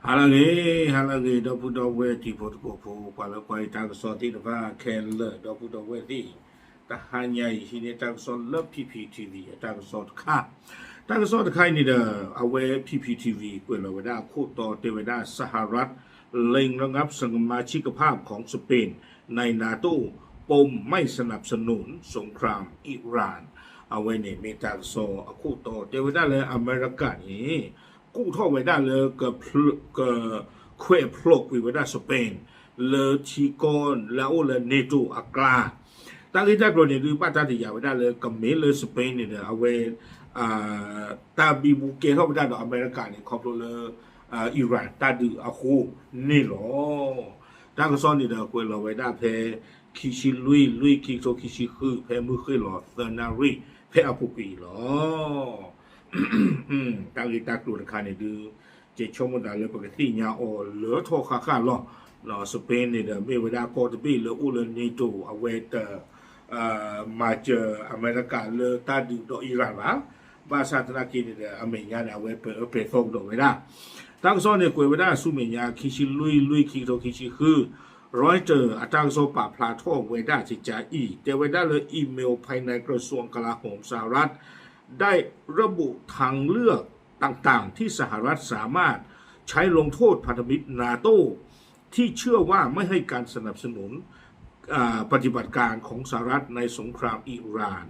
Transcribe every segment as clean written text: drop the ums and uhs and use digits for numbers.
Halage do puto we ti pot ko po kwala kwai ta so ti da ken le do puto we ti ta hanya yi shi ne ta so le PPTV ta so kha ta so ta khai ni da awe PPTV กวนวดาโคตอเทวดาสหรัฐเล็งระงับสมาชิกภาพของสเปนในนาโตปมไม่สนับสนุนสงครามอิหร่านเอาไว้ในเมตาโซโคตอเทวดาเลยอเมริกานี่กู้ท่อไว้ได้เลยกับเควพลกไว้ได้สเปนเลยชิกอนแล้วเลยเนโตอักลาตั้งที่ได้กรณีดูป้าตาที่ยาวไว้ได้เลยกับเมเลยสเปนเนี่ยเอาไว้ตาบีบุเกเข้าไปได้ดอกอเมริกาเนี่ยครอบครัวอิหร่านตาดูอาคูนี่หรอตากระซ้อนนี่เด้อกวยเราไว้ได้เพคิชิลุยคิโซคิชิคือเพมือคือหรอเซนารีเพอปุปีหรอตากีตากลัวราคาเนี่ยดูเจชมดาเลยปกติเนี่ยอ๋อเหลือทอค่าหรอสเปนเนี่ยเด้อไม่ไว้ได้ก็จะไปเหลืออุลเนโตเอาไว้แต่มาเจออเมริกาเลยตาดูดอกอิหร่านวะภาษาตะกี้เนี่ยอเมริกาเนี่ยเอาไว้เปิดส่งดอกไว้ได้ตั้งซ้อนเนี่ยกวยไว้ได้สุเมียคิชิลุยคิโตคิชิคือร้อยเจออาจารย์โซปาพลาโทไว้ได้จิจ่าอีแต่ไว้ได้เลยอีเมลภายในกระทรวงกลาโหมสหรัฐได้ระบุทางเลือกต่างๆที่สหรัฐสามารถใช้ลงโทษพันธมิตรนาโตที่เชื่อว่าไม่ให้การสนับสนุนปฏิบัติการของสหรัฐในสงครามอิหร่าน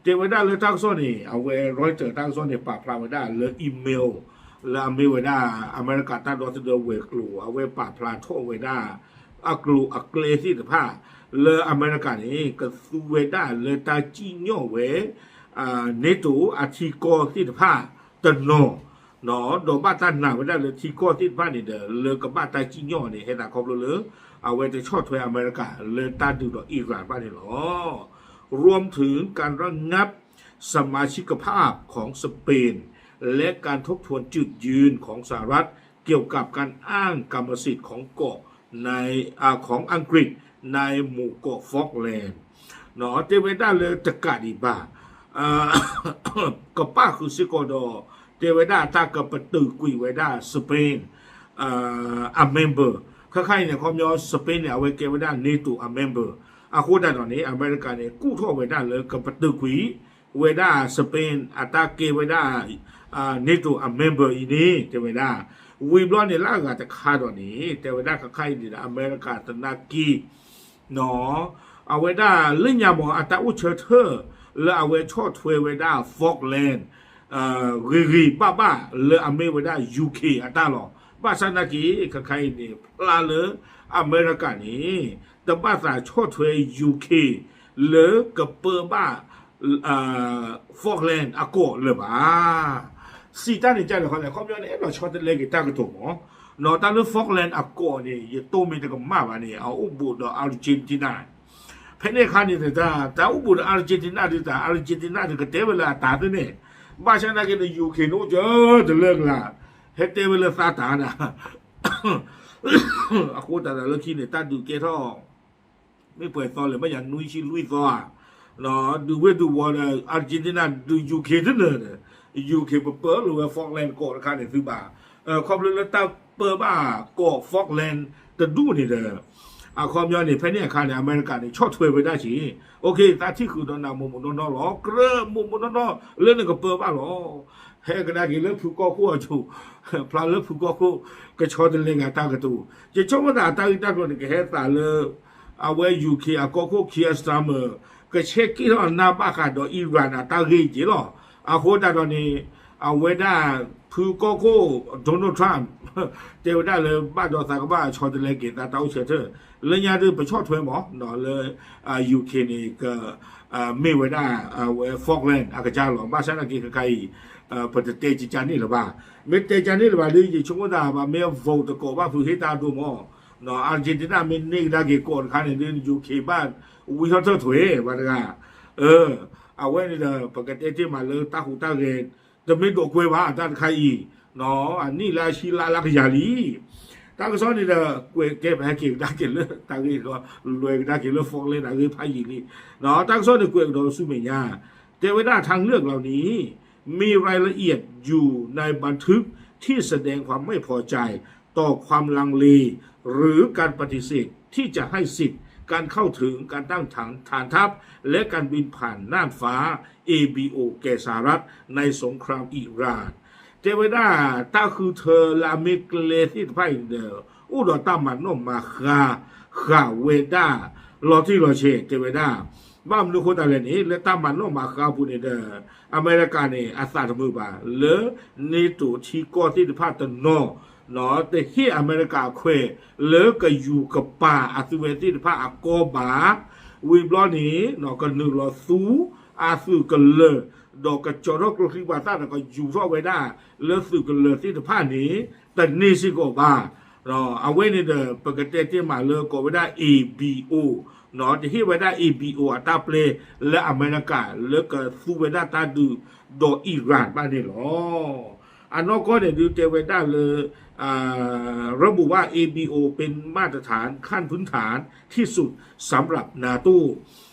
เจไว้ได้เลยตั้งซ้อนนี่เอาไว้ร้อยเจอตั้งซ้อนเนี่ยปาพลาไว้ได้เลยอีเมลและอเมริกาอเมริกาตั้งดอทเดอร์เวกลัวเอาไว้ปาพลาโทไว้ได้อักลูอักเลสิทธาเลยอเมริกานี่ก็สูเวได้เลยตาจีโน่เวเนโตอาทิโกสิทธาตโนเนาะดอกบ้าตันหนาไว้ได้เลยทีโกสิทธานี่เด้อเลยกับบ้าตาจีโน่นี่เห็นหน้าครบเลยเอาไว้จะชอบถอยอเมริกาเลยตาดูดอกอิหร่านบ้านนี่หรอรวมถึงการระงับสมาชิกภาพของสเปนและการทบทวนจุดยืนของสหรัฐเกี่ยวกับการอ้างกรรมสิทธิ์ของเกาะในของอังกฤษในหมู่เกาะฟอกแลนด์เนาะเทเวด้าเลยตะกาดีบ้ากับป้าคือซิโกโดเทเวด้าตากระปตือกุยไว้ได้สเปนa member คล้ายๆเนี่ยความยอสเปนเนี่ยเอาไว้เก็บไว้ได้เนโตa member อาคูด้านตอนนี้อเมริกาเนี่ยกู้ท่อไว้ได้เลยกับปตือกุยไว้ได้สเปนอาตาเกไว้ได้เนโตa member อีนี้เทเวด้าวีบลอนเนี่ยล่าจะคาดอนนี้เทเวด้าคล้ายๆเนี่ยอเมริกาตนากีเนาะเอาไว้ได้เล่นยาหมออาตาอุเชเธอร์แล้วเอาไว้ชอดทเวไว้ได้ฟอกแลนด์รีบ้าเลยอเมริกาไว้ได้ยูเคอาตาหรอภาษานากีคล้ายๆเนี่ยพลาเลยอเมริกานี่แต่ภาษาชอดทเวยูเคเลยกับเปอร์บ้าฟอกแลนด์อากอเลยบ้าสีตานี่ใจเลยคนเนี่ยเขาเนี่ยเราชอบเล่นกีตาร์กระตุ้มอ๋อเนาะตอนนี้ฟอกแลนด์อากอเนี่ยยังโตไม่ได้ก็มากวันนี้เอาอุบุดอาร์เจนตินาเพนเนคานี่แต่อุบุดอาร์เจนตินาที่แต่อาร์เจนตินาที่ก็เทเวลาตาตัวเนี่ยบ้านฉันนั่งกินยูเคโน่เจอจะเลิกละเฮเทเวลาซาตานะอากูแต่ละทีเนี่ยตาดูเกท่อไม่เปิดซอเลยไม่อย่างนุ้ยชิลุยซอเนาะดูเวดูวอลอาร์เจนตินาดูยูเคทั้งเลยยูเคเปิดหรือว่าฟอกแลนด์ก่อนราคาเนี่ยซื้อบ้าความเรื่องตาเปิดบ้าก่อฟอกแลนด์แต่ดูนี่เด้อความยาวเนี่ยแพ้เนี่ยราคาเนี่ยอเมริกาเนี่ยชอบถวยไปได้สิโอเคตาที่คือตอนนั้นมุมนหรอเกลือมุมนเรื่องนึงก็เปิดบ้าหรอเฮ้ก็ได้กี่เรื่องผู้ก่อคู่จูพลาเรื่องผู้ก่อคู่ก็ชอบจะเล่นงานตากระตูจะชอบมาตาคนเนี่ยก็เฮ้ตาเลยเอาไว้ยูเคก่อคู่เคียร์สตาร์เมอร์ก็เช็คกี่ตอนหน้าบ้าขาดดออิหร่านตาเกจิหรออาโคตาตอนนี้เอาไว้ได้ผู้ก็โก้โดนัลด์ทรัมป์เจ้าได้เลยบ้านดอสากบ้าชอตเลกิตาเต้าเชเธอเลยยาดูไปชอบถวยหมอเนาะเลยยูเคนี่ก็ไม่ไว้ได้ไว้ฟอกแลนด์อากาศหรอบ้านฉันอากิใครปฏิเตจิจานี่หรือบ้าไม่เตจานี่หรือบ้าหรือยิ่งชงก็ได้บ้าไม่โหวตก็บ้าผู้เฮตาดูหมอเนาะอาร์เจนตินาไม่นี่ได้กี่คนคันนี้ยูเคบ้านวิชาเธอถวยบ้านกันเอาไว้ในปกติที่มาเลยตาหูตาเกนจะไม่โดกเวว่าด้านใครเนาะอันนี้ลาชิลาลักยาลีตาก็ซ้อนนี่เด้อเกวเก็บให้เก็บได้เก็บเลยตาก็ก็รวยได้เก็บเลยฟองเลยนะคือพายิลีเนาะตาก็ซ้อนนี่เกวโดสุเมียแต่เวลาทางเลือกเหล่านี้มีรายละเอียดอยู่ในบันทึกที่แสดงความไม่พอใจ ต่อความลังเลหรือการปฏิเสธที่จะให้สิทธิ์การเข้าถึงการตั้งฐานทัพและการบินผ่านน่านฟ้า ABO แก่สหรัฐในสงครามอิหร่านเจเวดาตาคือเธอลาเมกเลสิไพเดออุดอตามันนมาคาเวดาลอที่ลอเชเจเวดาบ้ามนุโคตาเลนี่และตามันนมาคาบุเนเดออเมริกาเนี่ยอาซาดมือบาเลเนตูทีกอที่พาตโนเนาะแต่ที่อเมริกาเควเลก็อยู่กับป่าอาซิเวติพาอากอบาวิบลอนี้เนาะก็นึกลอซูอาซูก็เลดอกกระจรกที่บาตาก็อยู่รอไว้ได้เลสุก็เลที่พานี้แต่นี่สิก็บาเนาะเอาไว้ในเดอปกติที่มาเลก็ไว้ได้ ABO เนาะที่ไว้ได้ ABO อัตราเปลและอเมริกาเลก็สู้ไว้ได้ตาดูดออิหร่านบ้านนี่หรออันนอกก็เนี่ยดูเจไว้ได้เลยระบุว่า ABO เป็นมาตรฐานขั้นพื้นฐานที่สุดสำหรับนาโต้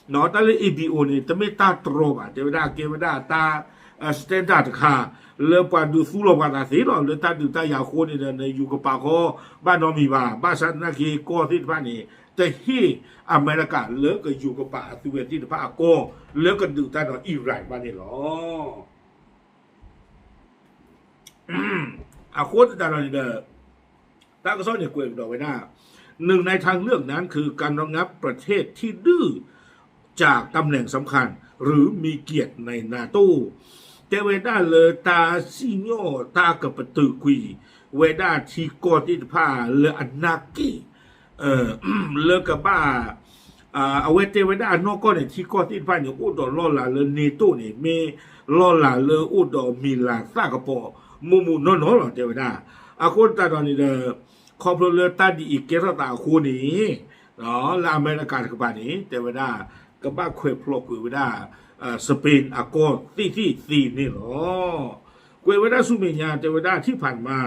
เนาะแต่เลย ABO เนี่ยจะไม่ตาตรงเจไว้ได้เกไว้ได้ตาสแตนดาร์ดค่ะเลปาดูสู้ลงกันสิหรอเลตาดูตายาโคนี่ในอยู่กับปากเขาบ้านน้องมีบ้านฉันนักเกก็ที่บ้านนี้แต่ที่อเมริกาเลิกก็อยู่กับป่าสุเวที่พาโก้เลิกก็ดูตาดออิหร่านบ้านนี่หรออาโคตรตาดอนี่เด้อตาก็ซ้อนเนี่ยกวยดอกไว้หน้าหนึ่งในทางเลือกนั้นคือการระงับประเทศที่ดื้อจากตำแหน่งสำคัญหรือมีเกียรติในนาโต้เจเวด้าเลยตาซิโนตากับปตุกุยเวด้าทีโกติพาเลอนากิเลกับบ้าเอาไว้เจเวด้านอกก็เนี่ยทีโกติพาเนี่ยอุดรลอลาเลเนโต้เนี่ยเมลอลาเลอุดรมิลาซากปอมูโนโนหรอเจเวด้าอาคนตาตอนนี้เด้อคอมเพลเลตาดีอีกเกสตาคูนี้เนาะลาอเมริกากับบ้านนี้เจเวด้ากับบ้าเควยพลอกเวด้าสเปนอากอที่สี่นี่หรอกวยเวด้าสุเมญาเจเวด้าที่ผ่านมา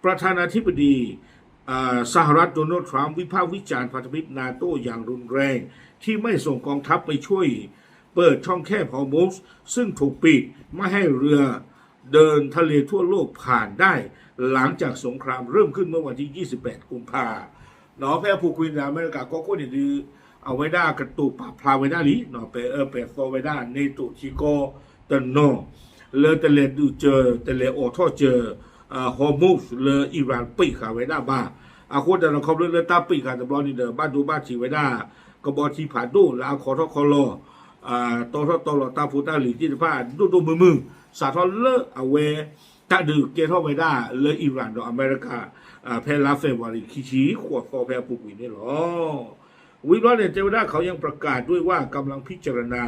ประธานาธิบดีสหรัฐโดนัลด์ทรัมป์วิพากษ์วิจารณ์พันธมิตรนาโต้อย่างรุนแรงที่ไม่ส่งกองทัพไปช่วยเปิดช่องแคบฮอร์มุสซึ่งถูกปิดไม่ให้เรือเดินทะเลทั่วโลกผ่านได้หลังจากสงครามเริ่มขึ้นเมื่อวันที่28กุมภาพันธ์เนาะแพ้ผู้คุยในอเมริกาก็เนี่ยดื้อเอาไว้ได้กระตุกปราบพลาไว้ได้หรือเนาะไปโซไว้ได้ในตุชิโกตันโนเลตเลดูเจอตเลโอทอเจอฮอร์มุสเลอิหร่านปีกไว้ได้บ้าอาโคแต่เราเขาเลือกตาปีกแต่บอลนี่เด้อบ้านดูบ้านชีไว้ได้กบอที่ผ่านดูแล้วขอทอคอลโตลตาฟูตาหลีที่ผ่านดูมือสาทอเลเอาไว้ตาดูเกทอไว้ได้เลอิหร่านดออเมริกาแพลาเฟวารีคิชีขวดฟอแพรปุกวินนี่หรอวิลล์เนี่ยเจวด้าเขายังประกาศด้วยว่ากำลังพิจารณา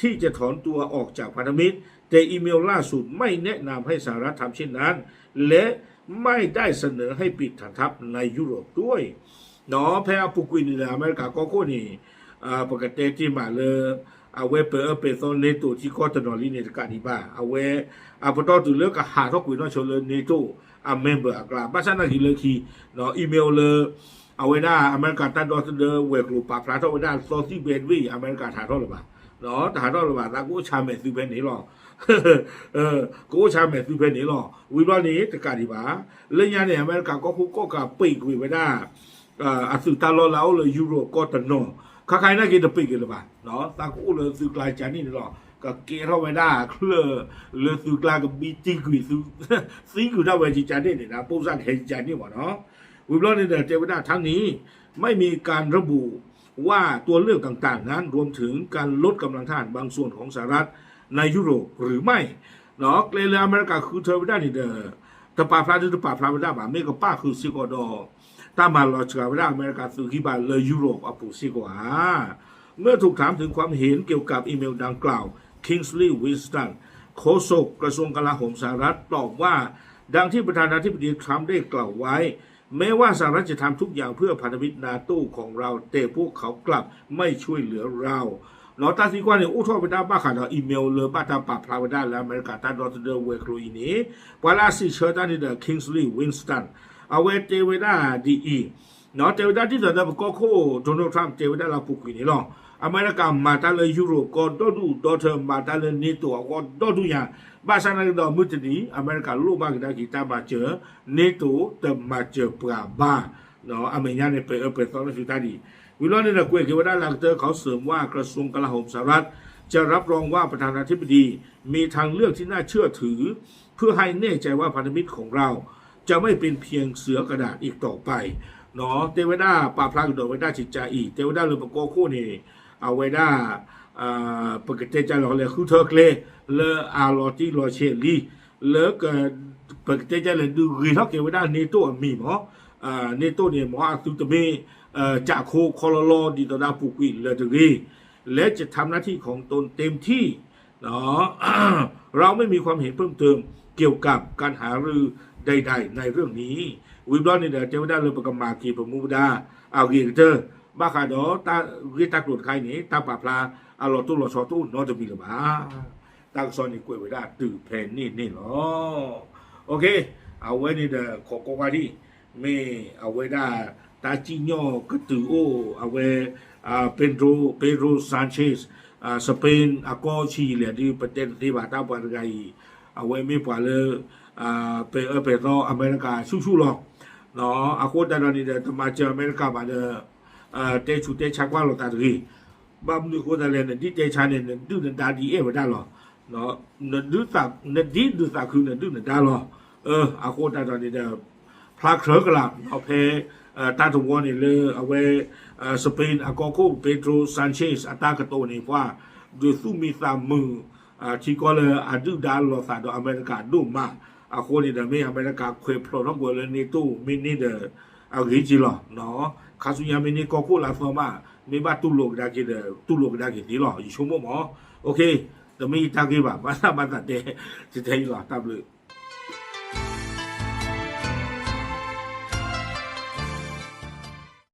ที่จะถอนตัวออกจากพันธมิตรแต่อีเมลล่าสุดไม่แนะนำให้สหรัฐทำเช่นนั้นและไม่ได้เสนอให้ปิดฐานทัพในยุโรปด้วยเนาะแพ้ปุกุยในอเมริกาก็คนนี่ปกติที่มาเลยเอาไว้เปิดโซนเนโตที่ก็ตนอลีในการที่บ้าเอาไว้พอต่อถึงเรื่องกับหาทกุยน้องชนเลยเนโตเมมเบอร์กลาบ้านฉันนั่นคือเลยคีเนาะอีเมลเลยเอาไว้ได้อเมริกาตันดอสเดอร์เวกลูปาพลาทเอาไว้ได้โซซี่เบนวีอเมริกาถ่ายทอดหรือเปล่าเนาะถ่ายทอดหรือเปล่าแล้วกูชาเมซูเบนนี่หรอกูชาเมซูเบนนี่หรอวิบลนี้ตะการดีบ้าเรื่องนี้เนี่ยอเมริกาก็คุกก็กับปีกวิไว้ได้อาสุตาลอแล้วเลยยุโรปก็ตันโนข้าใครน่ากินตะปีกหรือเปล่าเนาะตากูเลยสุกลายจานี่หรอก็เกล้เข้าไปได้เคลื่อเลยสุกลายกับบีจิกุยสุซีกุได้เวจิจานี่เนี่ยนะปุ๊บสั่งเห็นจานี่หมดเนาะวิบลนี้เนี่ยเจวดาทั้งนี้ไม่มีการระบุว่าตัวเลือกต่างๆนั้นรวมถึงการลดกำลังทหารบางส่วนของสหรัฐในยุโรปหรือไม่เนาะเกลืออเมริกาคือเธอไม่ได้นี่เด้อตะปาพลาดตะปาพลาไม่ได้บ่าเมกป้าคือซิโกดอตามาลอชกาไม่ได้อเมริกาคือที่บ้านเลยยุโรปอปุซิโกเมื่อถูกถามถึงความเห็นเกี่ยวกับอีเมลดังกล่าวคิงส์ลีย์วินสตันโฆษกกระทรวงกลาโหมสหรัฐตอบว่าดังที่ประธานาธิบดีทรัมป์ได้กล่าวไว้แม้ว่าสหรัฐจะทำทุกอย่างเพื่อพันธมิตรนาโต้ของเราแต่พวกเขากลับไม่ช่วยเหลือเราเนาะตาสีกว่าเนี่ยอุทธรณ์ไปได้บ้าขาดอีเมลเลยบ้าตาปาพลาไปได้แล้วอเมริกาตาดอทเดอร์เวกลุยนี้วลาสิเชิดานี่เดอคิงส์ลีย์วินสตันเอาไว้เจเวด้าดีเนาะเจเวด้าที่เดอร์ก็โคโดนัลด์ทรัมป์เจเวด้าเราปุกนี่หรอ อเมริกามาตาเลยยุโรปก็ดอดูดอเธอมาตาเลยเนโตก็ดอดูอย่างบาชานาดอมุตนีอเมริกาลูกบ้านกีตามาเจอเนโตแต่มาเจอปราบ้าเนาะอเมริกาเนี่ยไปตอนสุดท้ายดีวิลล์เนี่ยคุยกันว่าด้านหลังเตอร์เขาเสริมว่ากระทรวงกลาโหมสหรัฐจะรับรองว่าประธานาธิบดีมีทางเลือกที่น่าเชื่อถือเพื่อให้แน่ใจว่าพันธมิตรของเราจะไม่เป็นเพียงเสือกระดาษอีกต่อไปเนาะเทวดาปาพลางโดเวดาจิตใจอีเทวดาเลยปโกคู่นี่เอาไว้ได้ปกติจะหล่อเลยคือเธอเลยเลออาลอติลอเชลีเลอก็ปกติจะเลยดูรีทักเทวดาเนโตมีหมอเนโตเนี่ยหมอตุตเมจากโคคอลโลดีตดาปุกิเลตรีและจะทำหน้าที่ของตนเต็มที่เนาะ เราไม่มีความเห็นเพิ่มเติมเกี่ยวกับการหารือใดๆในเรื่องนี้วิบลอนนี่เดี๋ยวเจ้าได้เลยประกมากีประมุดาเอาเกียร์เจอบ้าขาดอตาเรียกตากรวดใครนี่ตาปลาปลาเอาหลอดตู้หลอดชอตู้นอจะมีหรือเปล่าตากซอนนี่กล้วยไว้ได้ตื่นแผ่นนี่หรอโอเคเอาไว้นี่เดี๋ยวขอกว่าที่ไม่เอาไว้ได้ตาจิโน่ก็ตื่นโอเอาไว้เปโดรซานเชสสเปนอาโกชีเลยที่ประเทศที่บาตาบาร์ไกเอาไว้ไม่ปล่อยเลยไปรออเมริกาชูๆหรอกเนาะอาโคตรตอนนี้เดี๋ยวมาเจออเมริกามาเจอเตชุเตชักว่าเราตาตรีบ้ามือโคตรเลยเนี่ยที่เตชันเนี่ยดื้อเนี่ยดาดีไม่ได้หรอเนาะเนี่ยดื้อสักเนี่ยดื้อสักคือเนี่ยดื้อเนี่ยได้หรออาโคตรตอนนี้เดี๋ยวพลาดเคลกลับเอาเพตาถุงวันนี่เลยเอาไว้สเปนอาโกโคเปโดรซานเชสอัตากาโตนี่ว่าดูสู้มีสามมือที่ก็เลยอาดูดาลอสาดอเมริกาดูมาอาโคนี่เดไม่อเมริกาเคยพลอนกว่าเลยนี่ตู้มินิเดเอาหิจิหรอเนาะคาสุยามินิก็คู่ลาฟอร์มาไม่บ้าตู้โลกได้กี่เดตู้โลกได้กี่ทีหรออยู่ชั่วโมงหมอโอเคแต่ไม่ตากี่บาทมาตัดเดจะเทหรอตามเลย